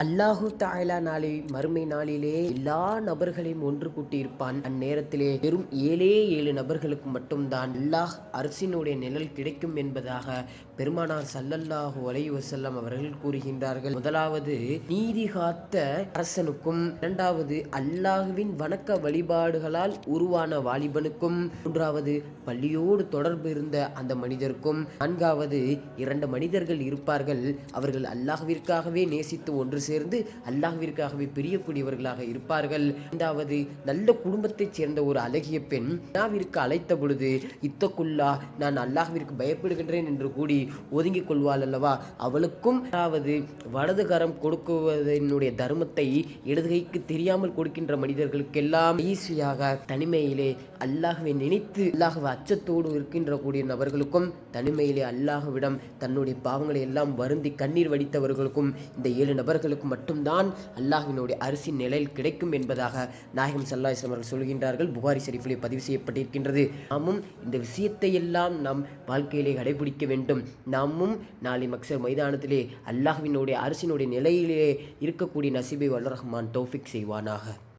அல்லாஹு தஆலா நாளை மறுமை நாளிலே எல்லா நபர்களையும் ஒன்று கூட்டியிருப்பான். அந்நேரத்திலே வெறும் 7 நபர்களுக்கு மட்டும்தான் அல்லாஹ் அரசினுடைய நிழல் கிடைக்கும் என்பதாக பெருமானார் ஸல்லல்லாஹு அலைஹி வஸல்லம் அவர்கள் கூறுகின்றார்கள். முதலாவது நீதி காத்த அரசனுக்கும், இரண்டாவது அல்லாஹ்வின் வணக்க வழிபாடுகளால் உருவான வாலிபனுக்கும், மூன்றாவது பள்ளியோடு தொடர்பு இருந்த அந்த மனிதருக்கும், நான்காவது 2 மனிதர்கள் இருப்பார்கள். அவர்கள் அல்லாஹ்விற்காகவே நேசித்து ஒன்று சேர்ந்து அல்லாஹ்விற்காகவே பிரியக்கூடியவர்களாக இருப்பார்கள். ஐந்தாவது நல்ல குடும்பத்தைச் சேர்ந்த ஒரு அழகிய பெண் வினாவிற்கு அழைத்த பொழுது இத்தக்குல்லா, நான் அல்லாஹ்விற்கு பயப்படுகின்றேன் என்று கூடி ஒதுங்கிக் கொள்வாள் அல்லவா, அவளுக்கும் அதாவது வலது கரம் கொடுக்குவதனுடைய தர்மத்தை இடது கைக்கு தெரியாமல் கொடுக்கின்ற மனிதர்களுக்கெல்லாம் ஈஸியாக தனிமையிலே அல்லாஹ்வை நினைத்து அல்லாஹ்வை அச்சத்தோடு இருக்கின்ற கூடிய நபர்களுக்கும், தனிமையிலே அல்லாஹ்விடம் தன்னுடைய பாவங்களை எல்லாம் வருந்தி கண்ணீர் வடித்தவர்களுக்கும், இந்த 7 நபர்களுக்கு மட்டும்தான் அல்லாஹ்வினுடைய அரிசி நிழல் கிடைக்கும் என்பதாக நாயகம் ஸல்லல்லாஹு அலைஹி வஸல்லம் அவர்கள் சொல்கின்றார்கள். புகாரி ஷரீஃபிலே பதிவு செய்யப்பட்டிருக்கின்றது. நாமும் இந்த விஷயத்தை எல்லாம் நம் வாழ்க்கையிலே கடைபிடிக்க வேண்டும். நாமும் நாளை மக்சர் மைதானத்திலே அல்லாஹ்வினுடைய அரிசினுடைய நிலையிலே இருக்கக்கூடிய நசீபை வல்ல ரஹ்மான் தௌஃபீக் செய்வானாக.